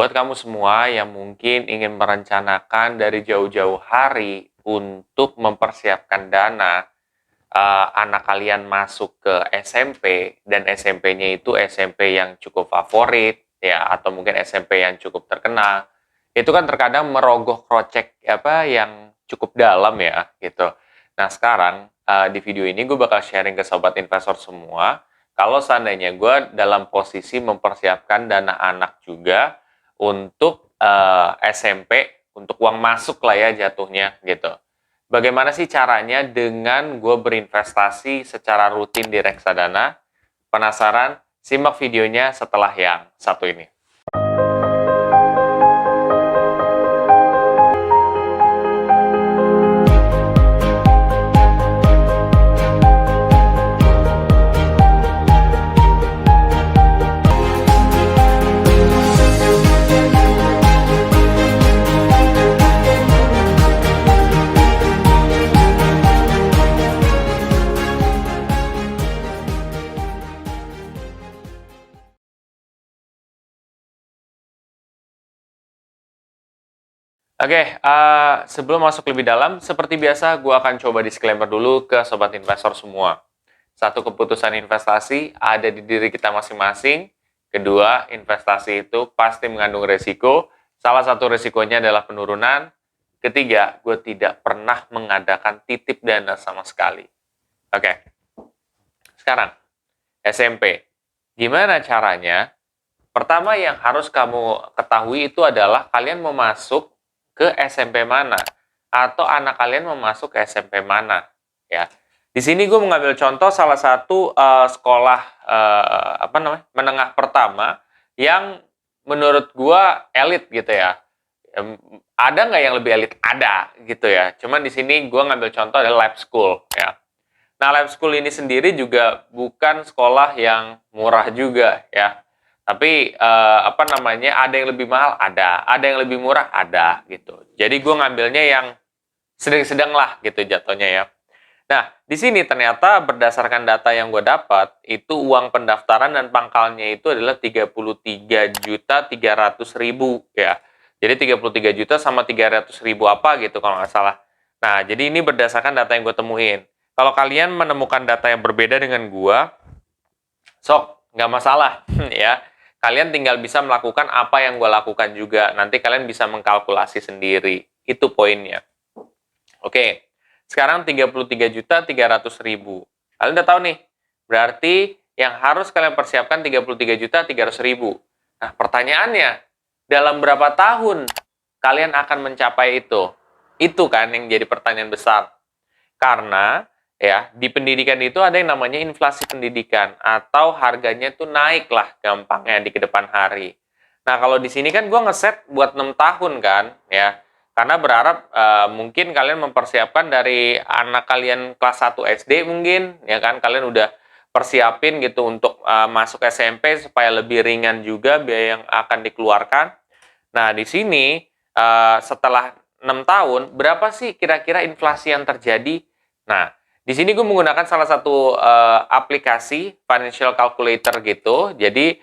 Buat kamu semua yang mungkin ingin merencanakan dari jauh-jauh hari untuk mempersiapkan dana, anak kalian masuk ke SMP dan SMP-nya itu SMP yang cukup favorit ya atau mungkin SMP yang cukup terkenal. Itu kan terkadang merogoh kocek yang cukup dalam ya gitu. Nah, sekarang di video ini gue bakal sharing ke sobat investor semua kalau seandainya gue dalam posisi mempersiapkan dana anak juga untuk SMP, untuk uang masuk lah ya jatuhnya gitu. Bagaimana sih caranya dengan gue berinvestasi secara rutin di reksadana? Penasaran? Simak videonya setelah yang satu ini. Oke, sebelum masuk lebih dalam, seperti biasa gue akan coba disclaimer dulu ke sobat investor semua. Satu, keputusan investasi ada di diri kita masing-masing. Kedua, investasi itu pasti mengandung resiko. Salah satu resikonya adalah penurunan. Ketiga, gue tidak pernah mengadakan titip dana sama sekali. Oke, sekarang SMP. Gimana caranya? Pertama yang harus kamu ketahui itu adalah kalian mau masuk ke SMP mana atau anak kalian mau masuk ke SMP mana ya. Di sini gue mengambil contoh salah satu sekolah menengah pertama yang menurut gue elit gitu ya. Ada nggak yang lebih elit? Ada gitu ya. Cuman di sini gue ngambil contoh adalah lab school ya. Nah, lab school ini sendiri juga bukan sekolah yang murah juga ya. Tapi ada yang lebih mahal, ada yang lebih murah, ada gitu. Jadi gue ngambilnya yang sedang-sedang lah gitu jatuhnya ya. Nah, di sini ternyata berdasarkan data yang gue dapat, itu uang pendaftaran dan pangkalnya itu adalah 33.300.000 ya. Jadi 33 juta sama 300.000 apa gitu kalau nggak salah. Nah, jadi ini berdasarkan data yang gue temuin. Kalau kalian menemukan data yang berbeda dengan gue, sok, nggak masalah ya. Kalian tinggal bisa melakukan apa yang gue lakukan juga. Nanti kalian bisa mengkalkulasi sendiri. Itu poinnya. Oke, sekarang 33.300.000. Kalian udah tahu nih, berarti yang harus kalian persiapkan 33.300.000. Nah, pertanyaannya, dalam berapa tahun kalian akan mencapai itu? Itu kan yang jadi pertanyaan besar. Karena ya, di pendidikan itu ada yang namanya inflasi pendidikan atau harganya itu naik lah gampangnya di kedepan hari. Nah, kalau di sini kan gue ngeset buat 6 tahun kan, ya. Karena berharap mungkin kalian mempersiapkan dari anak kalian kelas 1 SD mungkin, ya kan, kalian udah persiapin gitu untuk masuk SMP supaya lebih ringan juga biaya yang akan dikeluarkan. Nah, di sini setelah 6 tahun, berapa sih kira-kira inflasi yang terjadi? Nah, di sini gue menggunakan salah satu aplikasi financial calculator gitu. Jadi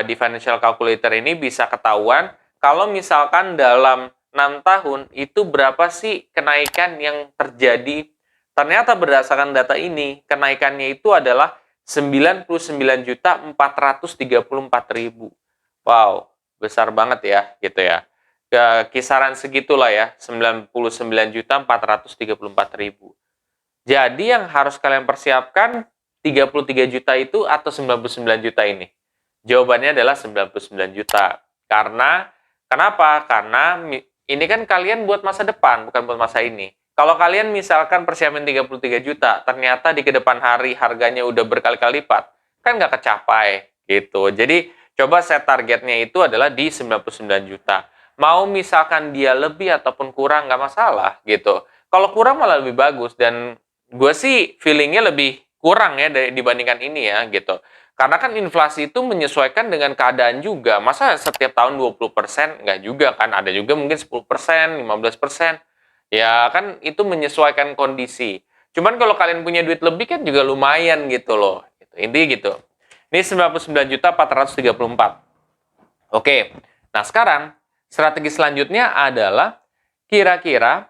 di financial calculator ini bisa ketahuan kalau misalkan dalam 6 tahun itu berapa sih kenaikan yang terjadi. Ternyata berdasarkan data ini, kenaikannya itu adalah 99.434.000. Wow, besar banget ya gitu ya. Kisaran segitulah ya, 99.434.000. Jadi yang harus kalian persiapkan 33 juta itu atau 99 juta ini? Jawabannya adalah 99 juta. Karena, kenapa? Karena ini kan kalian buat masa depan, bukan buat masa ini. Kalau kalian misalkan persiapan 33 juta, ternyata di kedepan hari harganya udah berkali-kali lipat, kan nggak kecapai gitu. Jadi, coba set targetnya itu adalah di 99 juta. Mau misalkan dia lebih ataupun kurang, nggak masalah gitu. Kalau kurang malah lebih bagus, dan gue sih feelingnya lebih kurang ya dibandingkan ini ya gitu. Karena kan inflasi itu menyesuaikan dengan keadaan juga. Masa setiap tahun 20%? Nggak juga kan. Ada juga mungkin 10%, 15%. Ya kan itu menyesuaikan kondisi. Cuman kalau kalian punya duit lebih kan juga lumayan gitu loh. Intinya gitu. Ini 99.434. Oke. Nah, sekarang strategi selanjutnya adalah kira-kira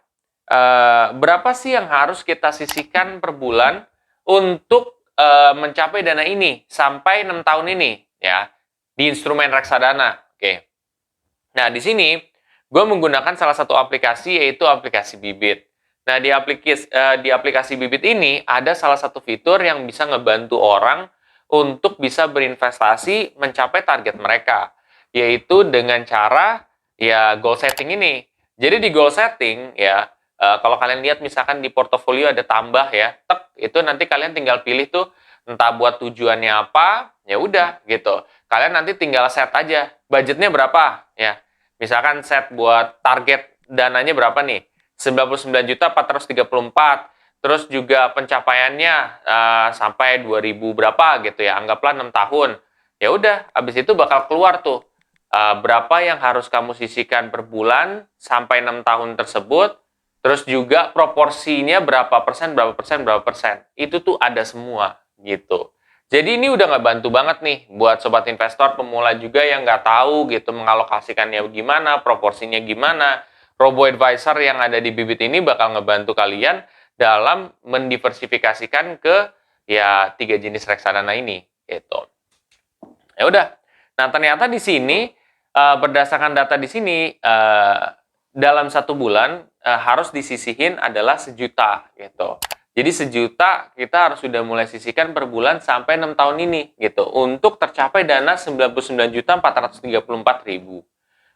berapa sih yang harus kita sisihkan per bulan untuk mencapai dana ini sampai 6 tahun ini ya di instrumen reksadana. Oke. Nah, di sini gue menggunakan salah satu aplikasi yaitu aplikasi Bibit. Nah, di aplikasi Bibit ini ada salah satu fitur yang bisa ngebantu orang untuk bisa berinvestasi mencapai target mereka, yaitu dengan cara ya goal setting ini. Jadi di goal setting ya, kalau kalian lihat misalkan di portofolio ada tambah ya, tek, itu nanti kalian tinggal pilih tuh entah buat tujuannya apa, ya udah gitu. Kalian nanti tinggal set aja budgetnya berapa ya. Misalkan set buat target dananya berapa nih? 99.434. Terus juga pencapaiannya sampai 2000 berapa gitu ya. Anggaplah 6 tahun. Ya udah, habis itu bakal keluar tuh berapa yang harus kamu sisihkan per bulan sampai 6 tahun tersebut. Terus juga proporsinya berapa persen, berapa persen, berapa persen. Itu tuh ada semua gitu. Jadi ini udah nggak bantu banget nih buat sobat investor pemula juga yang nggak tahu gitu mengalokasikannya gimana, proporsinya gimana. Robo Advisor yang ada di Bibit ini bakal ngebantu kalian dalam mendiversifikasikan ke ya 3 jenis reksadana ini gitu. Ya udah. Nah, ternyata di sini berdasarkan data di sini dalam 1 bulan harus disisihin adalah 1.000.000 gitu. Jadi 1.000.000 kita harus sudah mulai sisihkan per bulan sampai 6 tahun ini gitu untuk tercapai dana 99.434.000.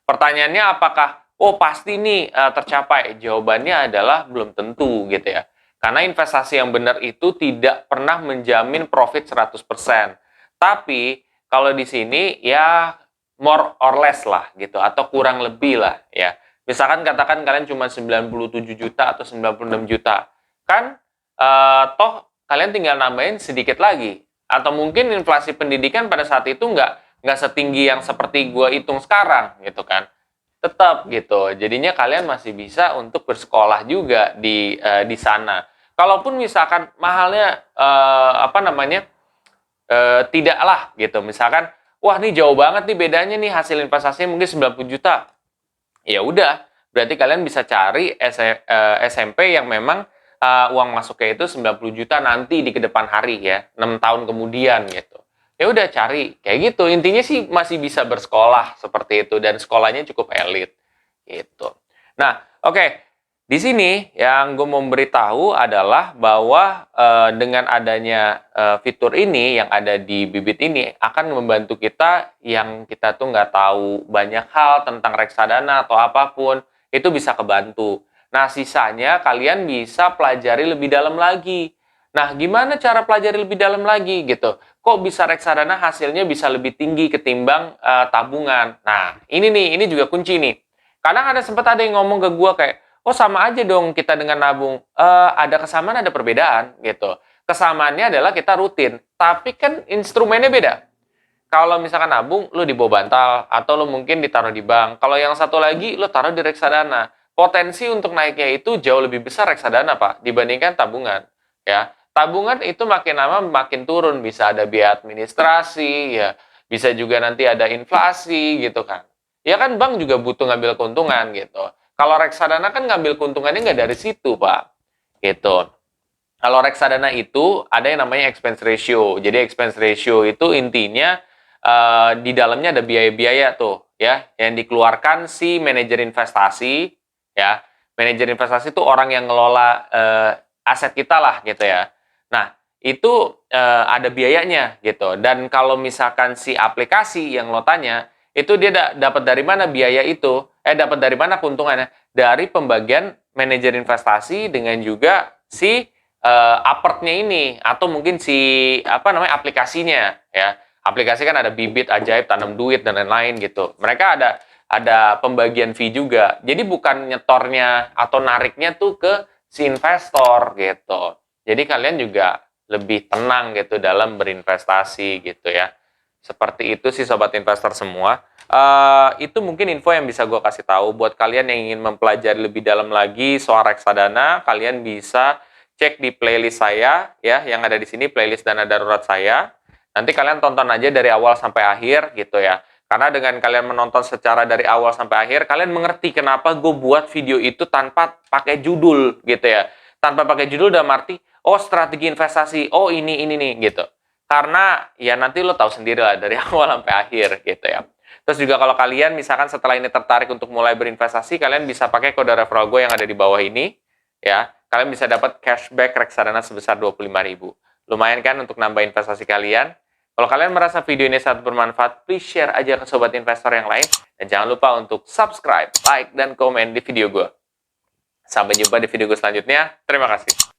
Pertanyaannya apakah pasti nih tercapai? Jawabannya adalah belum tentu gitu ya. Karena investasi yang benar itu tidak pernah menjamin profit 100%. Tapi kalau di sini ya more or less lah gitu atau kurang lebih lah ya. Misalkan katakan kalian cuma 97 juta atau 96 juta. Kan toh kalian tinggal nambahin sedikit lagi. Atau mungkin inflasi pendidikan pada saat itu nggak setinggi yang seperti gue hitung sekarang gitu kan. Tetap gitu. Jadinya kalian masih bisa untuk bersekolah juga di sana. Kalaupun misalkan mahalnya tidaklah gitu. Misalkan wah ini jauh banget nih bedanya nih hasil investasinya mungkin 90 juta. Ya udah, berarti kalian bisa cari SMP yang memang uang masuknya itu 90 juta nanti di kedepan hari ya, 6 tahun kemudian gitu. Ya udah cari kayak gitu. Intinya sih masih bisa bersekolah seperti itu dan sekolahnya cukup elit gitu. Nah, oke. Di sini yang gue mau beritahu adalah bahwa dengan adanya fitur ini yang ada di Bibit ini akan membantu kita yang kita tuh nggak tahu banyak hal tentang reksadana atau apapun, itu bisa kebantu. Nah, sisanya kalian bisa pelajari lebih dalam lagi. Nah, gimana cara pelajari lebih dalam lagi gitu? Kok bisa reksadana hasilnya bisa lebih tinggi ketimbang tabungan? Nah, ini juga kunci nih. Kadang sempat ada yang ngomong ke gue kayak, oh sama aja dong kita dengan nabung. Ada kesamaan, ada perbedaan gitu. Kesamaannya adalah kita rutin, tapi kan instrumennya beda. Kalau misalkan nabung, lu dibawa bantal, atau lu mungkin ditaruh di bank. Kalau yang satu lagi, lu taruh di reksadana. Potensi untuk naiknya itu jauh lebih besar reksadana, Pak, dibandingkan tabungan. Ya, tabungan itu makin lama makin turun. Bisa ada biaya administrasi, ya, bisa juga nanti ada inflasi gitu kan. Ya kan bank juga butuh ngambil keuntungan gitu. Kalau reksadana kan ngambil keuntungannya nggak dari situ, Pak. Gitu. Kalau reksadana itu ada yang namanya expense ratio. Jadi expense ratio itu intinya di dalamnya ada biaya-biaya tuh, ya, yang dikeluarkan si manajer investasi, ya. Manajer investasi itu orang yang ngelola aset kita lah, gitu ya. Nah, itu ada biayanya gitu. Dan kalau misalkan si aplikasi yang lo tanya, itu dia dapat dari mana biaya itu? Dapat dari mana keuntungannya? Dari pembagian manajer investasi dengan juga si appertnya ini atau mungkin si aplikasinya ya. Aplikasi kan ada Bibit, Ajaib, Tanam Duit dan lain-lain gitu. Mereka ada pembagian fee juga. Jadi bukan nyetornya atau nariknya tuh ke si investor gitu. Jadi kalian juga lebih tenang gitu dalam berinvestasi gitu ya. Seperti itu sih sobat investor semua. Itu mungkin info yang bisa gue kasih tahu buat kalian yang ingin mempelajari lebih dalam lagi soal reksadana. Kalian bisa cek di playlist saya ya, yang ada di sini playlist dana darurat saya. Nanti kalian tonton aja dari awal sampai akhir gitu ya. Karena dengan kalian menonton secara dari awal sampai akhir, kalian mengerti kenapa gue buat video itu tanpa pakai judul gitu ya. Tanpa pakai judul dalam arti, oh strategi investasi, oh ini nih gitu. Karena ya nanti lo tahu sendiri lah dari awal sampai akhir gitu ya. Terus juga kalau kalian misalkan setelah ini tertarik untuk mulai berinvestasi, kalian bisa pakai kode referral gue yang ada di bawah ini ya. Kalian bisa dapat cashback reksadana sebesar 25.000. Lumayan kan untuk nambah investasi kalian. Kalau kalian merasa video ini sangat bermanfaat, please share aja ke sobat investor yang lain. Dan jangan lupa untuk subscribe, like, dan komen di video gue. Sampai jumpa di video gue selanjutnya. Terima kasih.